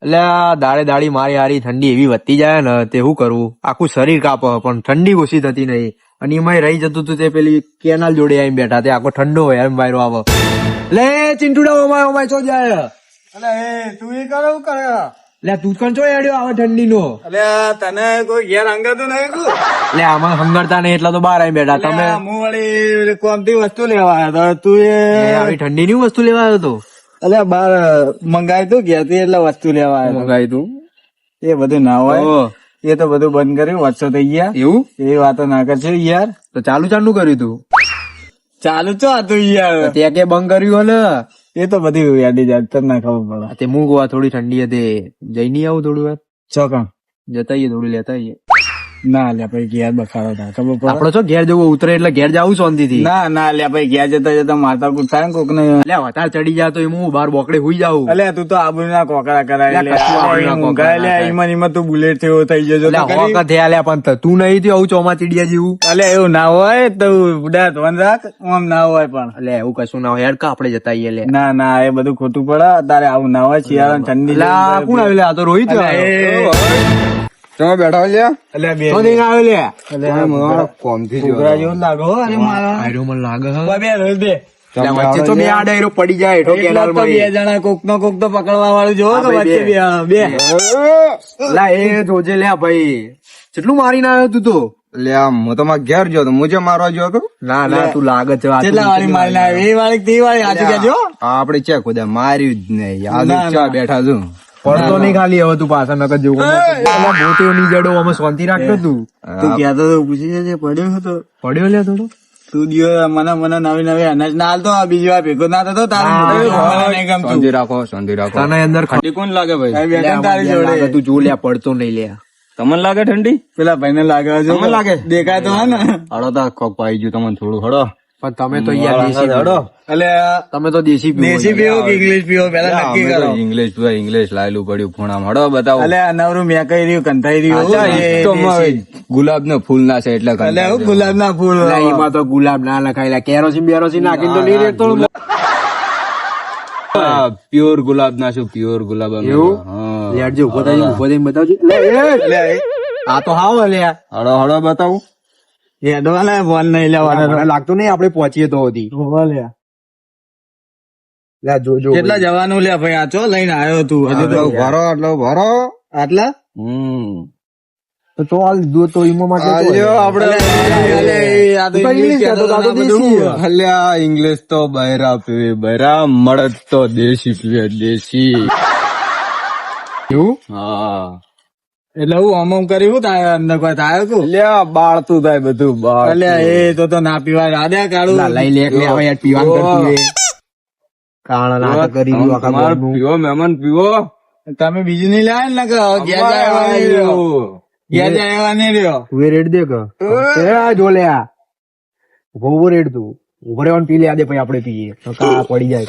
એટલે આ દાડે દાડી મારી હારી ઠંડી એવી વધતી જાય ને તે શું કરવું, આખું શરીર કાપે પણ ઠંડી ઓછી થતી નહીં. અને એમાં રહી જતું હતું તે પેલી કેનાલ જોડે આવીને બેઠા, તે આખો ઠંડો હોય એમ વાયરો આવે. લે ચિંટુડા ઓમાય ઓમાય ચો જાય. અલે એ તું એ કરો કરે. એટલે તું કણ ચો એડ્યો આવે ઠંડી નો. અલે તને કોઈ ઘેર અંગાતું નહીં તું? એટલે આમાં હંગરતા નહીં એટલા તો બહાર આવીને બેઠા. તમે હું વળી કોમથી વસ્તુ લેવા આવ્યો હતો. તું એ આવી ઠંડી ની વસ્તુ લેવા આવ્યો હતો? અલે બાર મંગાવી તું ઘેર થી એટલે વસ્તુ લેવા આવ્યો. મંગાવી તું? એ બધું ના હોય, એ તો બધું બંધ કર્યું, વર્ષો થઈ ગયા. એવું? એ વાતો ના કરશે યાર. તો ચાલુ કર્યું તું? ચાલુ ચો હતું યાર. ત્યાં કે બંધ કર્યું ને? એ તો બધી યાદી જાય તને ના ખબર પડે. તે હું ગોવા થોડી ઠંડી હતી, જઈ નહીં આવું થોડું વાર? ચોકણ જતા આવીએ, થોડું લેતા આવીએ. ના લ્યા ભાઈ ઘેર બખાડો થાય ખબર પડે. આપડે છો ઘેર જવું ઉતરે એટલે ઘેર જવું શાંતિ થી. ના ના લ્યા ભાઈ ઘેર જતા જતા માતા કુટ થાય ને કોક ને. એટલે વધારે ચડી જાય તો હું બાર બોકડે હુઈ જાઉં. અલે તું તો આબુ ના કોકરા કરાય. અલ્યા કશું આબરૂના કોકરા ના થાય. ઈમાં તું બુલેટ થયો થઈ જજો. પણ તું નહીં થયું આવું ચોમા ચીડિયા જેવું. અલે એવું ના હોય તો ઉડા ધોન રાખ, આમ ના હોય પણ. એટલે એવું કશું ના હોય હેડ, કા આપડે જતા આવીએ. લે ના ના એ બધું ખોટું પડે તારે, આવું ના હોય. શિયાળા ઠંડી કોણ આવે? આ તો રોહિત તમે બેઠા લ્યા. એટલે બે આવ્યો લે. છોકરા જેવું લાગો. અરે મારા મને લાગે બે રોહિત બે વચ્ચે તો બે આ ડાયરો પડી જાય હેઠો એટલા કેનાલ તો માં. બે જણા કોક નો કોક તો પકડવા વાળું જોવો તો હા, ભાઈ, વચ્ચે બે લા એ જોજે લે ભાઈ, કેટલું મારીને આવ્યો તું તો. હું તો મારા ઘેર જો તો મુજે મારવા જો હતો. ના ના તું લાગે છે આ કેટલા વાળી મારી ના એ વાળી તે વાળી આજુ કેજો. આપડે છે ખુદા માર્યું જ નહીં. ના, યાદ ચા બેઠા છું. પડતો નહીં ખાલી હવે તું પાછા નકર જેવું મોતીઓ ની જડો અમે શાંતિ રાખતો તું. તું કહેતો તો પૂછી જજે પડ્યો હતો. પડ્યો લે થોડો. તું દિયો મને નવી નવી અનાજ ના હાલતો, બીજી વાર ભેગો ના થતો તારું મને નહીં ગમતું. શાંતિ રાખો શાંતિ રાખો. તને અંદર ઠંડી કોણ લાગે ભાઈ? કઈ બેઠા ને તારી લાગે જોડે. તું જો લે, પડતો નહીં લે. તમને લાગે ઠંડી? પેલા ભાઈ ને લાગે છે. તમને લાગે? દેખાય તો હા ને. હડો તા કોક પાઈ ગયું તમને થોડું હડો. પણ તમે તો યાર દેશી હડો. એટલે તમે તો દેશી પીવો દેશી છો. પીવો કે ઇંગ્લિશ પીવો પેલા નક્કી કરો. ઇંગ્લિશ લાયેલું પડ્યું ફોણામ. હડો બતાવો. એટલે નવરું મેકાઈ રહ્યું કંથાઈ રહ્યું. અચ્છા, એ ઈ તો દેશી. ગુલાબ નો ફૂલ ના છે એટલે એટલે હું ગુલાબ ના ફૂલ. લે, એમાં તો ગુલાબ ના લખાયેલા, કેરોસીન બેરોસીન નાખીને તો નહીં રહેતો. પ્યોર ગુલાબ ના શું? પ્યોર ગુલાબ. એવું? હા. લેડજો, ઉભો થઈને બતાવજો. આ તો હાવ લે. હડો હડો બતાવું. હેડવાના ફોન નહીં લેવાના. મને લાગતું નહીં આપણે પહોંચીએ તો હતી. લે જો કેટલા જવાનું લે ભાઈ? આ ચો લઈને આવ્યો તું હજુ તો. આટલો ભરો. આટલા તો ચાલ દો તો ઈમો માટે તો આલ્યો આપડે. આ તો ઇંગ્લિશ કહેતો તો આ બધું. અલ્યા ઇંગ્લિશ તો બૈરા પીવે બૈરા, મળદ તો દેશી પીવે દેશી. એવું? હા. એટલે હું અમમ કરી હું તારે અંદર કોઈ થાય તું. અલ્યા બાળતું થાય બધું બાળ. એટલે એ તો ના પીવાય. રાધે કાઢું. લા, લઈ લે એટલે હવે યાર પીવાનું કરતું એ. કારણ નાટક કરી રહ્યું આખા તમારે ગામનું. પીવો મહેમાન પીવો. તમે બીજું નહીં લાવે ને કે ઘેર જાય નહીં રહ્યો. ઘેર જાય નહીં રહ્યો. તું એ રેડ દે કે એ આ જો લે આ ઉભો રેડ તું ઉભો રહેવાનું પી લે, આ દે પછી આપણે પીએ તો કા પડી જાય.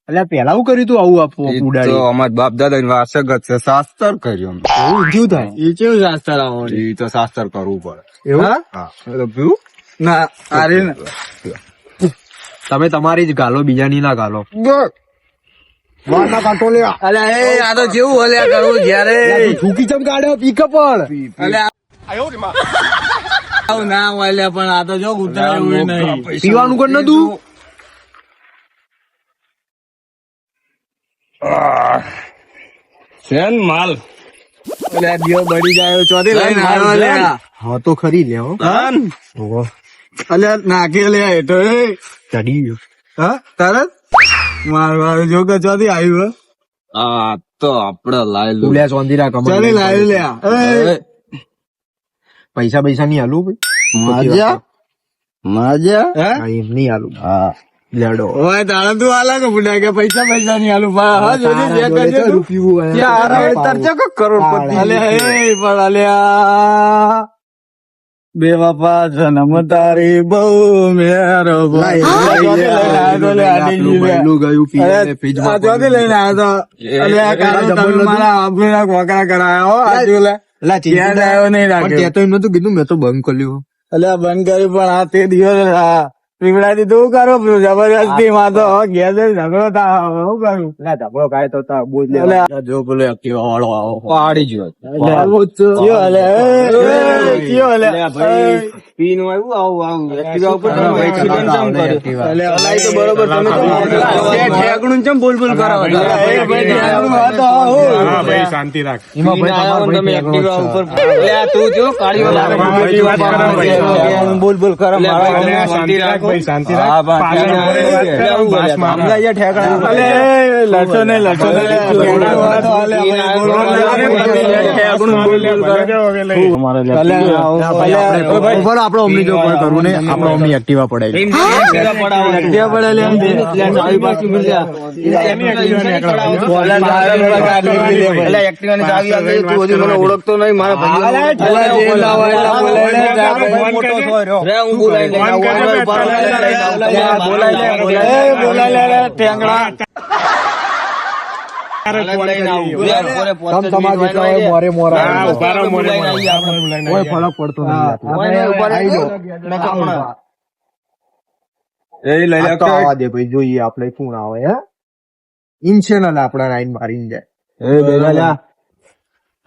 એટલે પેલા હું કર્યું તું આવું આપવું ઈ તો ઉડાડી? અમારા બાપ દાદા વાસગત છે, શાસ્ત્ર કર્યું અમે. એવું ઊંધું થાય. એ કેવું શાસ્ત્ર આવવાનું? ઈ તો શાસ્ત્ર કરવું પડે. એવું? હા. તો પીવું? ના અરે ને તમે તમારી જ ગાલો, બીજાની ના ગાલો. બહાર ના કાંટો લે. અલે એ આ તો જેવું હલ્યા કરવું જયારે. થૂકી ચમ કાઢ્યો પિકઅપ પણ. અલે આવું ના હોય લે, પણ આ તો જો ઉતરાય એવું નહીં. પીવાનું કર નતું. શેન માલ. અલે દિયો બળી જાય ચોથી લઈને આવ્યો લે. હા તો ખરી લે હો. ઓહો, અલે નાખી લે હેઠો એ. ચડી ગયો. હા તરત મારું જો કે ચોથી આવ્યું. આ તો આપડે તું લાયેલું. લે શાંતિ રાખ. અમારે ચોથી લાવ્યું લે. પૈસા પૈસા નહીં આલું ભાઈ. માજા માજા. હે હા, એમ નહીં આલું. હા. લેડો ઓય તારા તું આલા કે બુડા કે પૈસા પૈસા નહીં આલું. હા જોજે જે કરજે તું. પીવું કરોડપતિ. અલે એ પણ અલ્યા બે બાપા જન્મ તારી બહુ મેરો ભાઈ. લઈને આવ્યો તો અલ્યા કાળો તમે મારા આબરૂના કોકરા કરાયા હો. આજુ લે યાદ આવ્યો નહીં રાખ્યો. તો એમ નતું કીધું, મેં તો બંધ કર્યું. અલ્યા બંધ કર્યું પણ આ તે દિવસ પીવડા દીધું કરો જબરજસ્તી માં તો ઘેર જઈને ઝઘડો થાય શું કરું ધબળો ખાય તો બોજ જો પેલો એક્ટિવા વાળો આવો પાડી ગયો કયો હલે કયો હલે પીન આવ્યું આવું એક્ટિવા ઉપર તમે એક્સિડન્ટ કેમ કર્યો અલાઈ તો બરોબર તમે તો ઠેકણું કેમ બોલ બોલ કરાવો ભાઈ શાંતિ રાખ. તમે એક્ટિવા ઉપર તું જો કાળી બોલ બોલ કરો શાંતિ રાખ ભાઈ, શાંતિ રાખ. હા, લડશો ને લડશો આપડો અમની જો કોઈ કરવું નહીં, આપડો અમની એક્ટિવા પડાય ઓળખતો નહીં મોરે મોરા હા, ઉભા રહો, મોરે મોરે. કોઈ ફરક પડતો નહીં. આ તો આવા દે ભાઈ, જોઈએ આપણે શું આવે હે ઇન્શેનલ આપડા લાઈન મારીને જાય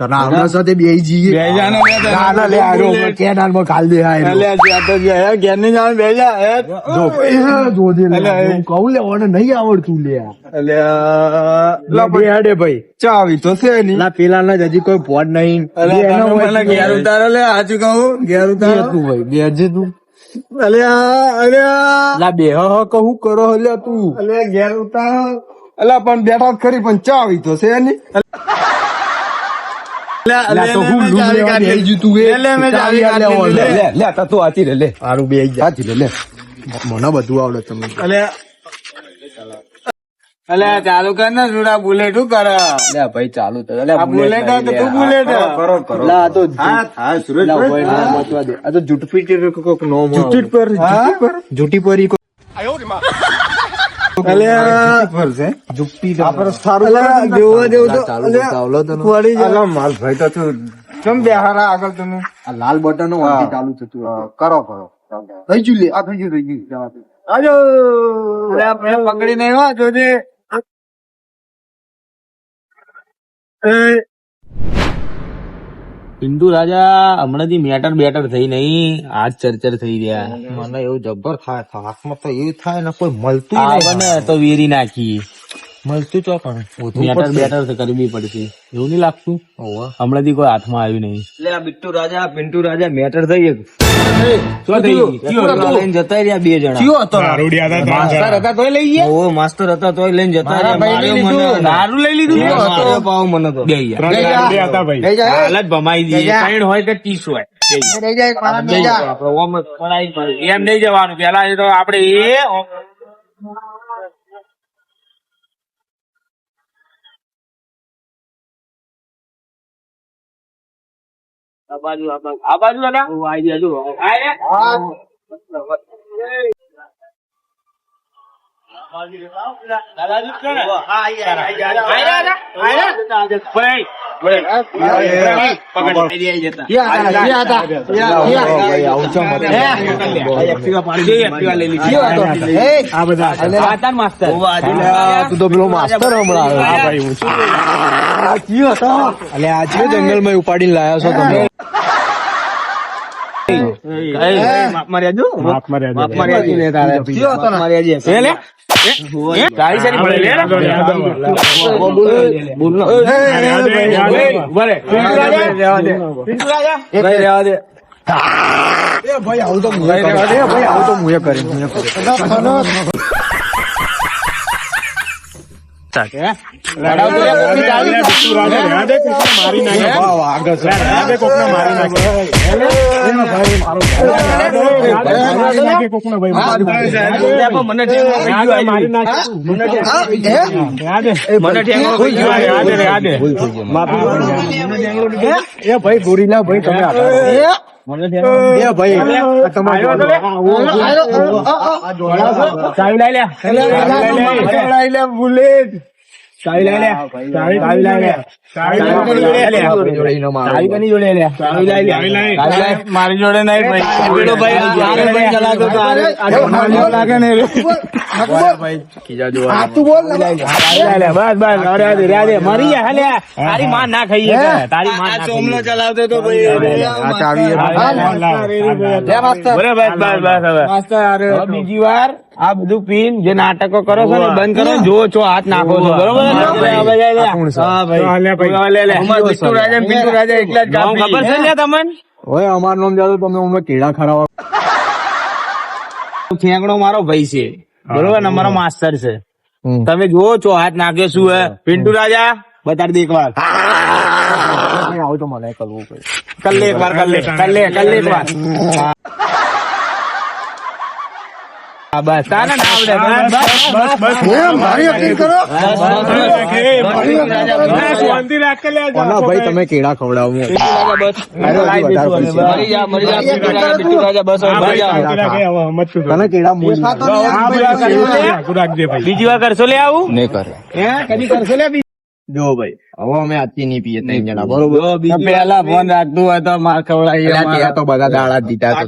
તને આવડા સાથે બે જઈએ લે આરો કેનાલમાં કાલ દે ઘેર ની જાણ બે જા જોજે હું કહું લે ઓને નહીં આવડતું લે હેડે ભાઈ ચાવી તો છે નહીં લા પેલા ના હજી કોઈ ફોન નહીં ઘેર ઉતારો લે હાચું કહું ઘેર ઉતારો તું ભાઈ બેજે તું અલ્યા લા બે કહું કરો લે તું ઘેર ઉતારો અલા પણ બેઠા જ ખરી પણ ચાવી તો છે નહીં લા તો હું લૂમ લેવા બેહી ગયું તું એ ચાવી આલ લે લે તું આતી રે લે સારું બે જા આતી રે લે મને બધું આવડે તમે અલ્યા ચાલુ કર ને સુરા બુલેટ શું કરે લે ભાઈ ચાલુ તો આ બુલેટ તો તું બુલેટ લા આ તો હા સુરજ ભાઈ ના મચવા દે આ તો જૂટપીટી કોક નો જૂટી પર જૂટી પરી કો જુપ્પી જેવો જેવું તો ચાલુ ચાવલો તો પડી જાય માલ ભાઈ તો તું કેમ બેહારા આગળ તમે આ લાલ બટન નો ચાલુ થતું કરો કરો થઈ ગયું લે આ થઈ ગયું આજો આપણે પકડી નહીં હો જોજે પિન્ટુ રાજા હમણાંથી મેટર બેટર થઈ નહીં આજ ચર્ચર થઈ રહ્યા મને એવું જબર થાય હાથમાં તો એવું થાય ને કોઈ મળતું આપણને તો વેરી નાખી મળતું ચોકણ મેટર બેટર કરવી પડશે એવું નહીં લાગતું હમણાંથી કોઈ હાથમાં આવ્યું નહીં લે આ પિન્ટુ રાજા મેટર થઈ એક શું થયું? લઈને જતા રહ્યા બે જણા દારૂડિયા હતા ત્રણ જણા. હતા તોય લઈ ગયા ઓ માસ્ટર હતા તોય લઈને જતા રહ્યા માર્યો મને દારૂ લઈ લીધું માર્યો પાવ મને તો બે ગયા. ત્રણ દારૂડિયા હતા ભાઈ. હાલત ભમાઈ દી 60 હોય કે 30 હોય આપડે ઓમ જ પડાઈ પડે. એમ નહીં જવાનું પેલા તો આપડે આ બાજુ દાદા આઈ ગયા જો તું તો પેલો માસ્ટર હમણાં અલે આજે જંગલ માં ઉપાડીને લાયા છો તમે માફ મર્યાદા. ગાડી સારી મળે લે ભાઈ આવું તો મુએ કરી ભાઈ ગોરીલા ભાઈ તમે ભાઈ બુલેટ ચાવી લઈ લે ચાવી લઈ લે ચાવી કોની જોડે લે ચાવી લઈ લે મારી જોડે નહીં ભાઈ પેલો ભાઈ આરે ભાઈ ચલાવતો તો આરે લાગે ને બસ અરે રાધે મરી ગયા હાલે તારી માં ના ખાઈએ તારી માં ચોમલો ચલાવતો તો ભાઈ બીજી વાર આ બધું પીન જે નાટકો કરો છો ને બંધ કરો જો છો હાથ નાખો છો બરોબર પિન્ટુ રાજા એકલા જ ખબર છે ને તમને હવે અમારું નામ જાતો તમે અમને કેળા ખરાવા ઠેંગણો મારો ભાઈ છે બરોબર ને અમારો માસ્ટર છે તમે જુઓ છો હાથ નાખ્યો શું હે પિન્ટુ રાજા બતાડી દે એક વાર આવું તો મને કરવું પડે. કર લે એક વાર એક વાર બસ તાને ના આવડે બસ મારી અપીલ કરો શાંતિ રાખ કે લે કોના ભાઈ તમે કેળા ખવડાવો પિન્ટુ રાજા બસ તને કેળા મૂળ બીજી વાર કરશો લે આવું નહીં કરે હે કદી કરશો લે જો ભાઈ હવે અમે આજથી નહીં પીએ ત્રણ જણા બરોબર પેલા ફોન રાખતું હોય તો માર ખવડાવી ત્યાં તો બધા દાડા જ જીતા તો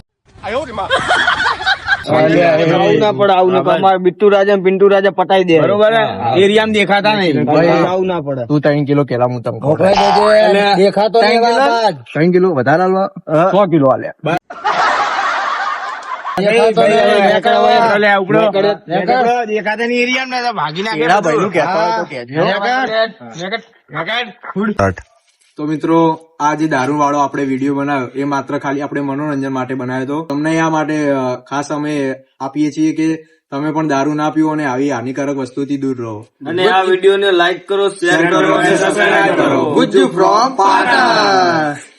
આવું ના પડે અમારે બિટ્ટુ રાજા પિન્ટુ રાજા પટાઈ દે બરોબર એરિયામાં દેખાતા નહીં આવું ના પડે તું 3 કિલો કેળા હું તમને દેખાતો 3 કિલો વધારે હાલવા 100 કિલો હાલ્યા દેખાતા નહીં એરિયામાં ભાગી કેળા ભાઈનું કહેતા હોય તો કહેજો. તો મિત્રો આ જે દારૂ વાળો આપણે વિડીયો બનાવ્યો એ માત્ર ખાલી આપણે મનોરંજન માટે બનાવ્યો હતો. તમને આ માટે ખાસ અમે આપીએ છીએ કે તમે પણ દારૂ ના પીઓ અને આવી હાનિકારક વસ્તુથી દૂર રહો. અને આ વિડીયો ને લાઈક કરો, શેર કરો અને સબસ્ક્રાઇબ કરો. ગુજ્જુ ફ્રોમ પાટણ.